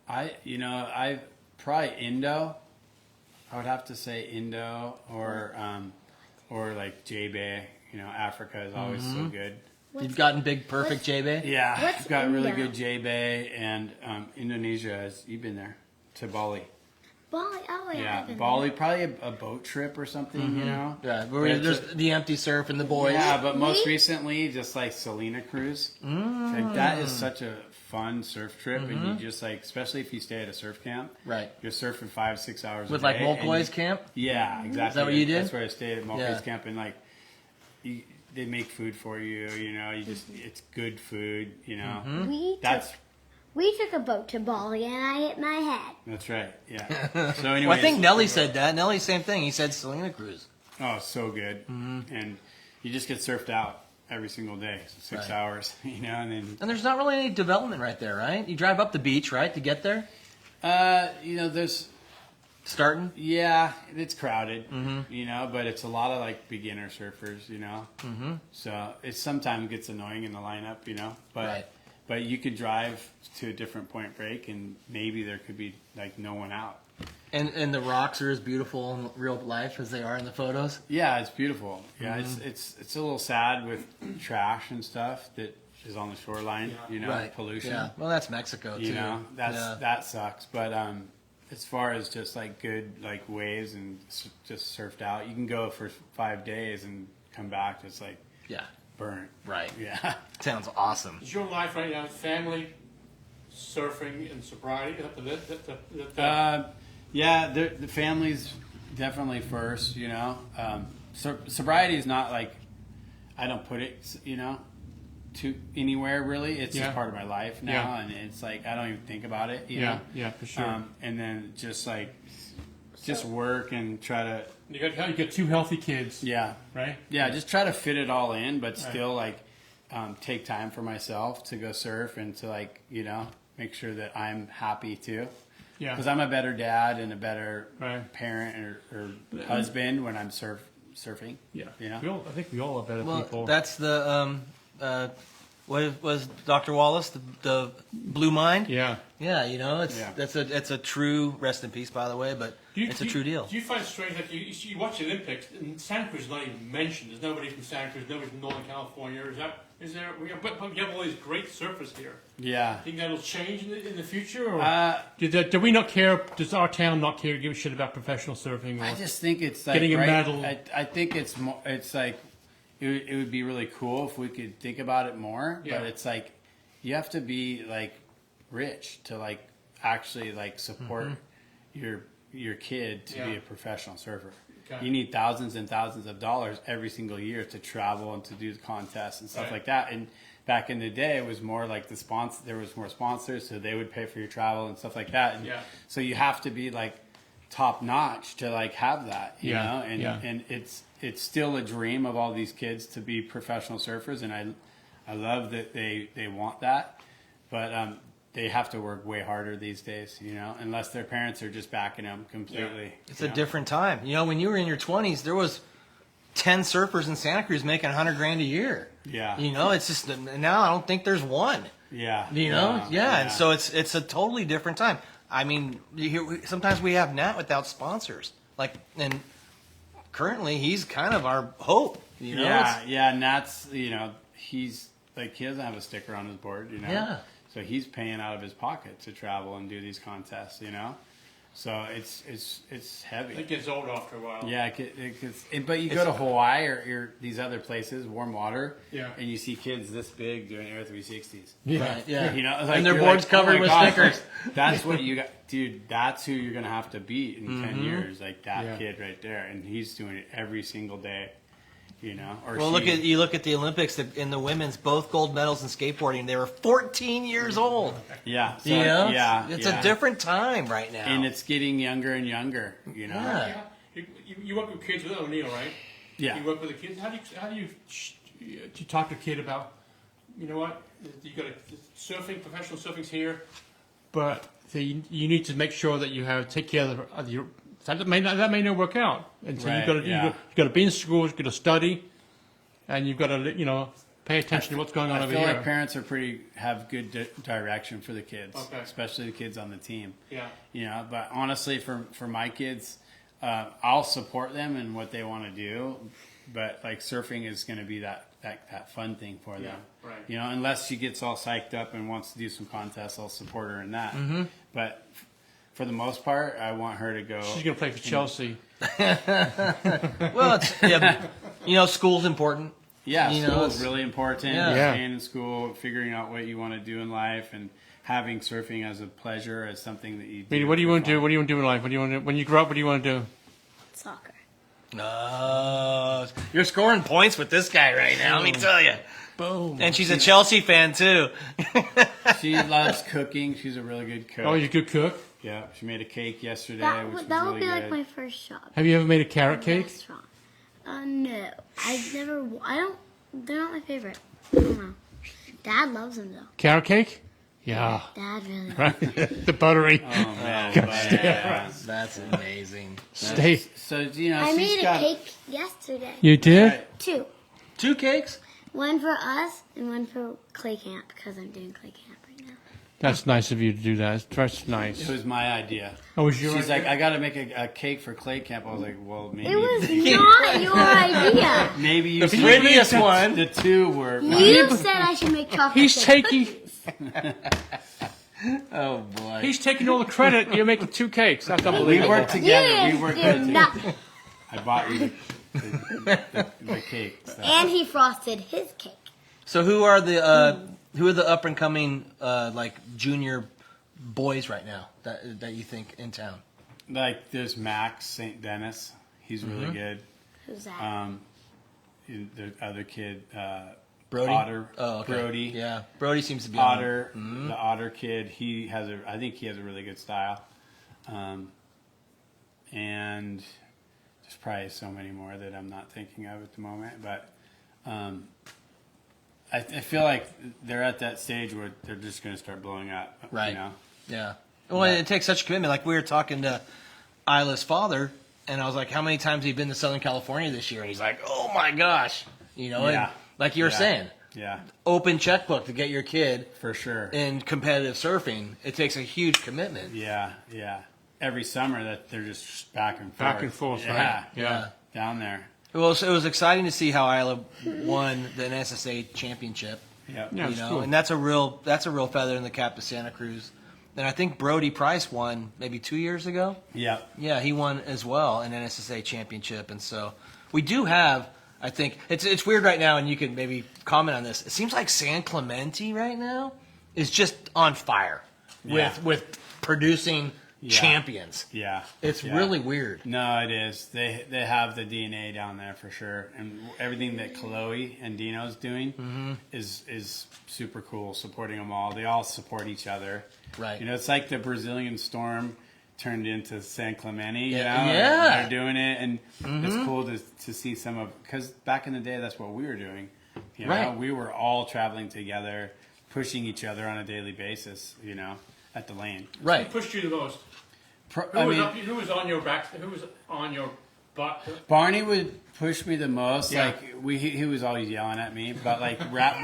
C: I probably Indo. I would have to say Indo or like J-Bay. You know, Africa is always so good.
A: You've gotten big, perfect J-Bay?
C: Yeah,
D: What's
C: I've got really
D: Indo?
C: good J-Bay and Indonesia. You've been there to Bali.
D: Bali. Oh yeah.
C: Yeah,
D: I've been
C: Bali, probably a boat trip or something. You know.
A: Yeah,
C: But
A: where
C: it's
A: there's
C: a-
A: the empty surf and the boys.
C: Yeah, but most
D: Me?
C: recently, just like Selena Cruz. Like, that is such a fun surf trip, and you just like, especially if you stay at a surf camp,
A: Right.
C: you're surfing 5-6 hours
A: With
C: a
A: like
C: day, and
A: Molkoy's
C: you-
A: camp?
C: Yeah, exactly.
A: what you did?
C: That's where I stayed at Molkoy's
A: Yeah.
C: camp, and like, they make food for you. You know, it's good food. You know,
A: Mm-hmm.
D: We took a boat to Bali and I hit my head.
C: that's right. Yeah. So anyway,
A: Well, I think Nelly said that. Nelly, same thing. He said Selena Cruz.
C: oh, so good, and you just get surfed out every single day, so 6
A: Right.
C: hours. You know, and then
A: And there's not really any development right there, right? You drive up the beach, right, to get there?
C: you know, there's.
A: Starting?
C: Yeah, it's crowded, you know, but it's a lot of like beginner surfers, you know. Mm-hmm. So it sometimes gets annoying in the lineup, you know. But
A: Right.
C: but you could drive to a different point break, and maybe there could be like no one out.
A: And the rocks are as beautiful in real life as they are in the photos?
C: Yeah, it's beautiful. Yeah, it's a little sad with trash and stuff that is on the shoreline, you know,
A: Right.
C: pollution.
A: Yeah. Well, that's Mexico, too.
C: You know,
A: Yeah.
C: that sucks. But as far as just like good like waves and just surfed out, you can go for 5 days and come back just like
A: Yeah.
C: burnt.
A: Right.
C: Yeah.
A: Sounds awesome.
B: Is your life right now family, surfing, and sobriety?
C: Yeah, the family's definitely first. You know, sobriety is not like I don't put it. You know, to anywhere really. It's
B: Yeah.
C: just part of my life now,
B: Yeah.
C: and it's like I don't even think about it. You
B: Yeah,
C: know?
B: yeah, for sure.
C: And then just like just work and try to
B: You got 2 healthy kids,
C: yeah.
B: right?
C: Yeah, just try to fit it all in, but still like take time for myself to go surf and to like, you know, make sure that I'm happy too.
B: Yeah.
C: Because I'm a better dad and a better
B: Right.
C: parent or husband when I'm surfing.
B: Yeah.
C: You know?
B: I think we all are better
A: Well,
B: people.
A: that's the What was Dr. Wallace, the Blue Mind?
B: Yeah.
A: Yeah, you know,
C: Yeah.
A: that's a true, rest in peace, by the way, but it's a true deal.
B: Do you find it strange that you watch the Olympics and Santa Cruz is not even mentioned? There's nobody from Santa Cruz, nobody from Northern California. But you have all these great surfers here.
C: Yeah.
B: Think that'll change in the future, or do we not care? Does our town not care? Give a shit about professional surfing? Or
C: I just think it's like
B: getting a medal.
C: I think it's more. It's like it would be really cool if we could think about it more.
B: Yeah.
C: But it's like you have to be like rich to like actually like support your kid to be a professional surfer.
B: Okay.
C: You need thousands and thousands of dollars every single year to travel and to do contests and stuff
B: Right.
C: like that. And back in the day, it was more like there was more sponsors, so they would pay for your travel and stuff like that. And so you have to be like top notch to like have that, you know. And it's still a dream of all these kids to be professional surfers, and I love that they want that, but they have to work way harder these days, you know, unless their parents are just backing them completely.
A: It's a different time. You know, when you were in your 20s, there was 10 surfers in Santa Cruz making $100,000 a year.
C: Yeah.
A: You know, it's just now I don't think there's one.
C: Yeah.
A: You know, and so it's a totally different time. I mean, sometimes we have Nat without sponsors, like, and currently he's kind of our hope. You know,
C: and that's, you know, he's like, he doesn't have a sticker on his board, you know.
A: Yeah.
C: So he's paying out of his pocket to travel and do these contests, you know. So it's heavy.
B: It gets old after a while.
C: Yeah, but you go to Hawaii or these other places, warm water, and you see kids this big doing Air 360s.
A: Yeah, right, yeah.
C: You know, like,
A: and their
C: you're
A: board's
C: like,
A: covered
C: oh my
A: with
C: gosh,
A: stickers.
C: That's what you got, dude. That's who you're gonna have to beat in 10 years, like that kid right there, and he's doing it every single day. You know, or
A: well, look at the Olympics in the women's, both gold medals in skateboarding. They were 14 years old.
C: Yeah, so,
A: you know, it's
C: yeah.
A: a different time right now,
C: and it's getting younger and younger. You know,
A: Yeah.
B: You work with kids with O'Neill, right?
C: Yeah.
B: You work with the kids. How do you talk to a kid about, you know what, you got surfing, professional surfing's here, but you need to make sure that you take care of your. That may not work out, and so
C: Right,
B: you've got to be in school, you've got to study, and you've got to pay attention to what's going on over here.
C: I feel like parents have good direction for the kids,
B: Okay.
C: especially the kids on the team.
B: Yeah.
C: You know, but honestly, for my kids, I'll support them in what they want to do, but like surfing is going to be that fun thing for them.
B: Right.
C: You know, unless she gets all psyched up and wants to do some contests, I'll support her in that. But for the most part, I want her to go.
B: She's going to play for Chelsea.
A: Well, school's important.
C: Yeah,
A: You know,
C: school is
A: it's-
C: really important.
A: Yeah.
C: Staying in school, figuring out what you want to do in life, and having surfing as a pleasure, as something that you do.
B: What do you
C: for
B: want to do?
C: fun.
B: What do you want to do in life? What do you want to, when you grow up? What do you want to do?
D: Soccer.
A: You're scoring points with this guy right now. Let me tell you.
B: Boom.
A: And she's a Chelsea fan too.
C: She loves cooking. She's a really good cook.
B: Oh, you're a good cook.
C: Yeah, she made a cake yesterday,
D: That
C: which
D: would,
C: was
D: that
C: really
D: would be
C: good.
D: like my first job.
B: Have you ever made a carrot cake?
D: Restaurant. No. I've never. They're not my favorite. I don't know. Dad loves them though.
B: Carrot cake? Yeah.
D: Dad really.
B: Right. The buttery.
C: Oh man, but, yeah.
A: That's amazing.
B: Stay.
C: So you know,
D: I
C: she's
D: made
C: got
D: a cake yesterday.
B: You did?
C: Right.
D: 2.
A: 2 cakes?
D: One for us and one for clay camp because I'm doing clay camp right now.
B: That's nice of you to do that. That's nice.
C: It was my idea.
B: Oh, was your
C: She's
B: idea?
C: like, I got to make a cake for clay camp. I was like, well, maybe.
D: It was not your idea.
C: Maybe you
A: The prettiest one.
C: The 2 were.
D: You said I should make chocolate.
B: He's
D: chip
B: taking.
D: cookies.
A: Oh boy.
B: He's taking all the credit. You're making 2 cakes. That's
C: We
B: unbelievable.
C: worked together.
D: You
C: We worked
D: did
C: good
D: not.
C: together. I bought you the cake. So.
D: And he frosted his cake.
A: So who are the up and coming like junior boys right now that you think in town?
C: Like there's Max St. Dennis. He's really good.
D: Who's that?
C: The other kid,
A: Brody.
C: Otter.
A: Oh, okay.
C: Brody.
A: Yeah, Brody seems to be
C: Otter. The Otter kid. I think he has a really good style. And there's probably so many more that I'm not thinking of at the moment. But I feel like they're at that stage where they're just going to start blowing up.
A: Right.
C: You know?
A: Yeah. Well, it takes such commitment. Like we were talking to Isla's father, and I was like, "How many times have you been to Southern California this year?" And he's like, "Oh my gosh," you know.
C: Yeah.
A: And like you were
C: Yeah.
A: saying,
C: Yeah.
A: open checkbook to get your kid
C: For sure.
A: in competitive surfing. It takes a huge commitment.
C: Yeah. Every summer that they're just back and forth.
B: Back and forth,
C: Yeah.
B: right? Yeah.
C: Down there.
A: Well, so it was exciting to see how Isla won the NSSA championship.
C: Yep.
B: Yeah.
A: You
B: it's
A: know,
B: cool.
A: and that's a real feather in the cap to Santa Cruz. And I think Brody Price won maybe 2 years ago.
C: Yep.
A: Yeah, he won as well an NSSA championship, and so we do have. I think it's weird right now, and you can maybe comment on this. It seems like San Clemente right now is just on fire with producing champions.
C: Yeah.
A: It's
C: Yeah.
A: really weird.
C: No, it is. They have the DNA down there for sure, and everything that Chloe and Dino's doing is super cool. Supporting them all, they all support each other.
A: Right.
C: You know, it's like the Brazilian Storm turned into San Clemente. You know,
A: Yeah.
C: they're doing it, and it's cool to see some of because back in the day, that's what we were doing. You know,
A: Right.
C: we were all traveling together, pushing each other on a daily basis. You know, at the lane.
A: Right.
B: Who pushed you the most? Who was on your back? Who was on your butt?
C: Barney would push me the most.
B: Yeah.
C: Like he was always yelling at me, but like Rat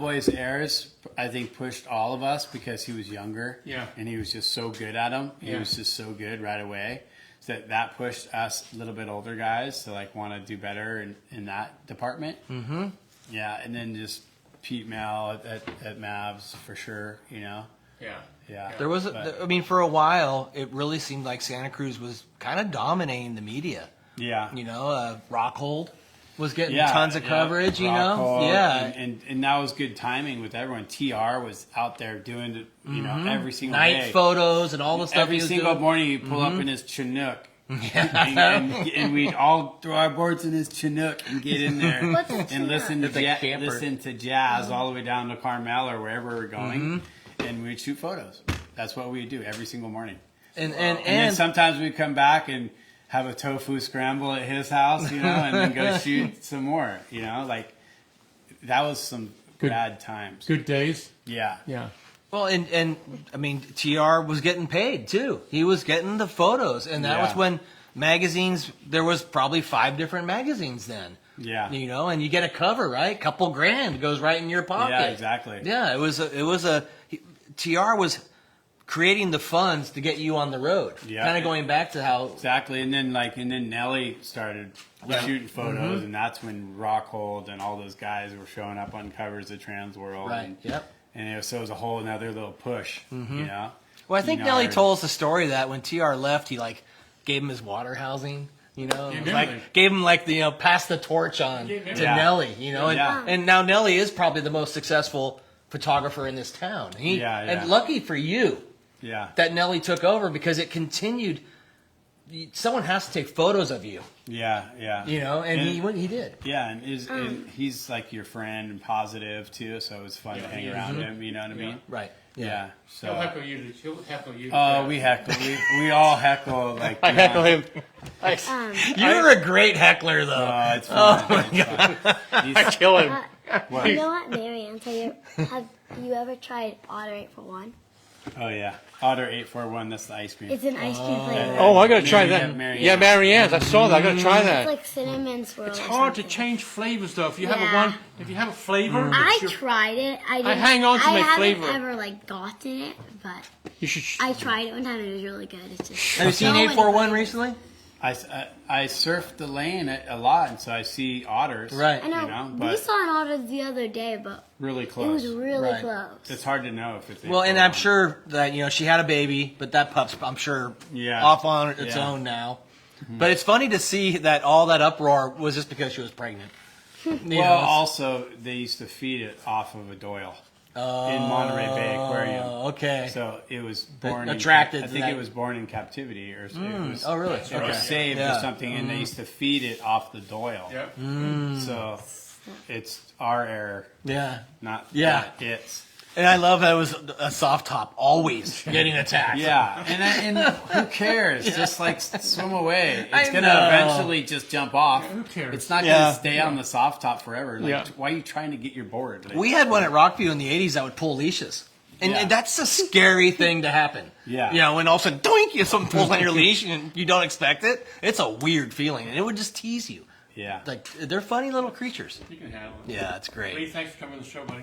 C: Boys Ayers, I think pushed all of us because he was younger.
B: Yeah.
C: And he was just so good at them. He
B: Yeah.
C: was just so good right away. So that pushed us a little bit older guys to like want to do better in that department. Mm-hmm. Yeah, and then just Pete Mel at Mavs for sure. You know.
B: Yeah.
C: Yeah.
A: There was, I mean, for a while, it really seemed like Santa Cruz was kind of dominating the media.
C: Yeah.
A: You know, Rockhold was getting tons of coverage. You
C: Rockhold,
A: know, yeah,
C: and that was good timing with everyone. TR was out there doing it, you know, every single
A: night
C: day.
A: photos and all the stuff.
C: Every
A: he was
C: single
A: doing.
C: morning, he'd pull up in his Chinook. and we'd all throw our boards in his Chinook and get in there
D: What's a
C: and
D: Chinook?
C: listen
A: It's a
C: to
A: camper.
C: listen to jazz all the way down to Carmel or wherever we're going, and we'd shoot photos. That's what we'd do every single morning.
A: And
C: And then sometimes we'd come back and have a tofu scramble at his house, you know, and then go shoot some more, you know, like that was some bad times.
B: Good days.
C: Yeah.
B: Yeah.
A: well, and I mean, TR was getting paid too. He was getting the photos, and that was
C: Yeah.
A: when magazines. There was probably 5 different magazines then.
C: Yeah.
A: You know, and you get a cover, right? Couple grand goes right in your pocket.
C: Yeah, exactly.
A: Yeah, TR was creating the funds to get you on the road.
C: Yeah.
A: Kind of going back to how.
C: Exactly, and then Nelly started shooting photos, and that's when Rockhold and all those guys were showing up on covers of Trans World.
A: Right.
C: And,
A: Yep.
C: and so it was a whole another little push, you know.
A: Well, I think
C: You know,
A: Nelly
C: or-
A: told us the story that when TR left, he like gave him his water housing. You know,
B: Yeah,
A: like
B: really.
A: gave him like the pass the torch on to
C: Yeah.
A: Nelly. You know, and,
C: Yeah.
A: and now Nelly is probably the most successful photographer in this town.
C: Yeah.
A: And lucky for you
C: Yeah,
A: that Nelly took over because it continued. Someone has to take photos of you.
C: yeah.
A: You know, and he did.
C: Yeah, and he's like your friend and positive too, so it was fun to hang around him. You know what I mean?
A: Right.
C: Yeah.
B: He'll
C: So.
B: heckle you. He'll heckle you.
C: Oh, we heckle. We all heckle. Like
B: I heckle him.
A: You're a great heckler, though.
C: Oh, it's fun. It's fun.
B: I kill him.
C: What?
D: You know what, Marianne? Have you ever tried Otter 841?
C: Oh yeah, Otter 841. That's the ice cream.
D: It's an ice cream flavor.
B: Oh, I gotta try
C: Marianne,
B: that.
C: Marianne.
B: Yeah, Marianne's. I saw that. I gotta try
D: It's
B: that.
D: like cinnamon swirl.
B: It's
D: or
B: hard to
D: something.
B: change flavors though. If you have
D: Yeah.
B: if you have a flavor,
D: I
B: that you-
D: tried it. I
B: hang on to my
D: haven't
B: flavor.
D: ever like gotten it, but
B: you should.
D: I tried it one time and it was really good. It's just
A: Have you seen
D: so many
A: 841
D: flavors.
A: recently?
C: I surf the lane a lot, and so I see otters.
A: Right.
D: I know.
C: You know,
D: We
C: but-
D: saw an otter the other day, but
C: Really
D: it
C: close.
D: was really
A: Right.
D: close.
C: It's hard to know if it's.
A: Well, and I'm sure that she had a baby, but that pup's I'm sure
C: Yeah.
A: off on its
C: Yeah.
A: own now. But it's funny to see that all that uproar was just because she was pregnant. You
C: Well,
A: know, it's-
C: also they used to feed it off of a Doyle in Monterey Bay Aquarium.
A: Okay.
C: So it was born.
A: attracted
C: I
A: to
C: think
A: that.
C: it was born in captivity, or it was.
A: Oh, really?
C: It
A: Okay.
C: was saved
A: Yeah.
C: or something, and they used to feed it off the Doyle.
B: Yep.
C: So it's our error,
A: Yeah.
C: not
A: Yeah.
C: its.
A: And I love that it was a soft top always getting attacked.
C: Yeah, and who cares? Just like swim away. It's
A: I
C: gonna
A: know.
C: eventually just jump off.
B: Who cares?
C: It's not
A: Yeah.
C: gonna stay on the soft top forever. Like,
B: Yeah.
C: why are you trying to get your board? Like,
A: We had one at Rockview in the 80s that would pull leashes. And,
C: Yeah.
A: and that's a scary thing to happen.
C: Yeah.
A: You know, when all of a sudden, doink, something pulls on your leash and you don't expect it. It's a weird feeling. And it would just tease you.
C: Yeah.
A: Like they're funny little creatures.
B: You can handle it.
A: Yeah, it's great.
B: Lee, thanks for coming on the show, buddy.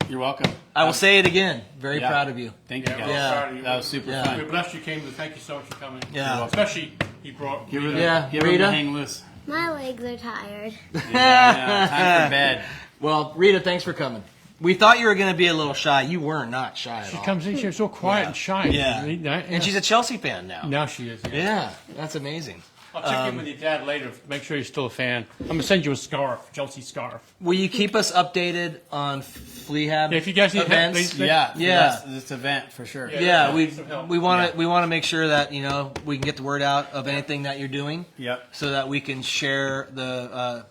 C: You're welcome.
A: I will say it again. Very
C: Yeah.
A: proud of you.
C: Thank you,
B: Yeah,
C: guys.
B: we're
A: Yeah.
B: proud of you.
C: That was super
A: Yeah.
C: fun.
B: We're blessed you came. Thank you so much for coming.
A: Yeah.
B: Especially he brought.
C: Give her,
B: Rita.
A: Yeah,
C: give her
A: Rita?
C: the hang loose.
D: My legs are tired.
C: Yeah, time for bed.
A: Well, Rita, thanks for coming. We thought you were going to be a little shy. You were not shy at
B: She
A: all.
B: comes in. She's so quiet and shy.
A: Yeah.
B: Yeah.
A: And she's a Chelsea fan now.
B: Now she is. Yeah.
A: Yeah, that's amazing.
B: I'll check in with your dad later. Make sure you're still a fan. I'm gonna send you a scarf, Chelsea scarf.
A: Will you keep us updated on Fleahab
B: Yeah, if you guys need
A: events?
B: help,
C: Yeah,
A: Yeah.
C: This event for sure.
B: Yeah.
A: Yeah,
B: Some help.
A: we want to make sure that we can get the word out of anything that you're doing.
C: Yep.
A: So that we can share the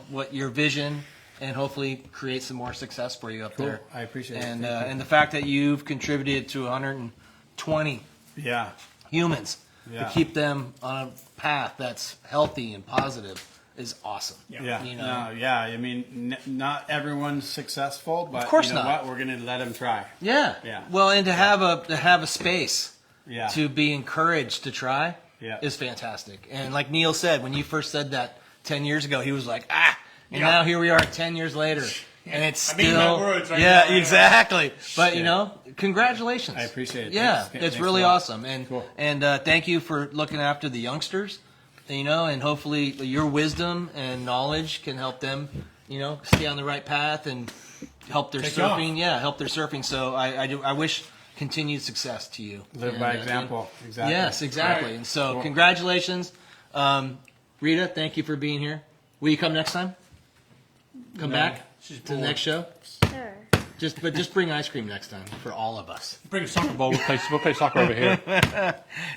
A: what your vision and hopefully create some more success for you up
C: Cool.
A: there.
C: I appreciate it.
A: And
C: Thank you.
A: and the fact that you've contributed to 120
C: Yeah.
A: humans
C: Yeah.
A: to keep them on a path that's healthy and positive is awesome.
C: Yeah.
A: You know?
C: No, yeah. I mean, not everyone's successful, but
A: Of course
C: you know
A: not.
C: what? We're gonna let them try.
A: Yeah.
C: Yeah.
A: Well, and to have a space
C: Yeah.
A: to be encouraged to try
C: Yeah.
A: is fantastic. And like Neil said, when you first said that 10 years ago, he was like, and
B: Yeah.
A: now here we are 10 years later. And it's
B: I mean
A: still,
B: my words right
A: yeah,
B: now, yeah.
A: exactly. But
C: Yeah.
A: congratulations.
C: I appreciate it.
A: Yeah,
C: Thanks.
A: it's
C: Thanks
A: really
C: a lot.
A: awesome. And
C: Cool.
A: and thank you for looking after the youngsters. And hopefully your wisdom and knowledge can help them, stay on the right path and help their
B: Take
A: surfing.
B: off.
A: Yeah, help their surfing. So I wish continued success to you.
C: Live
A: And,
C: by example. Exactly.
A: Yes, exactly.
B: Right.
A: And so
C: Cool.
A: congratulations. Rita, thank you for being here. Will you come next time? Come
C: No,
A: back
B: she's
A: to the
B: bored.
A: next show?
D: Sure.
A: Just bring ice cream next time for all of us.
B: Bring a soccer ball. We'll play soccer over here.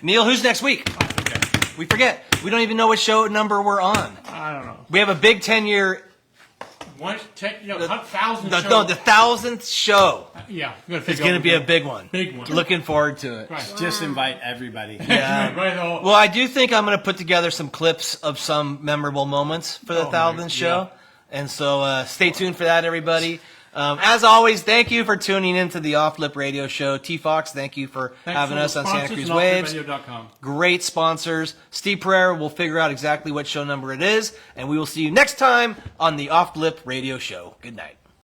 A: Neil, who's next week?
B: I forget.
A: We forget. We don't even know what show number we're on.
B: I don't know.
A: We have a big 10-year,
B: 1,000
A: the
B: shows.
A: 1,000th show.
B: Yeah, we're gonna
A: It's
B: figure
A: going to
B: out
A: be a
B: what
A: big one.
B: Big one.
A: Looking forward to it.
B: Right.
C: Just invite everybody.
A: Yeah.
B: Right on.
A: Well, I do think I'm going to put together some clips of some memorable moments for the
B: Oh, my-
A: 1,000th show. And so stay tuned for that, everybody. As always, thank you for tuning into the Off Lip Radio Show. T-Fox, thank you for having us on Santa Cruz Waves. Great sponsors. Steve Pereira will figure out exactly what show number it is. And we will see you next time on the Off Lip Radio Show. Good night.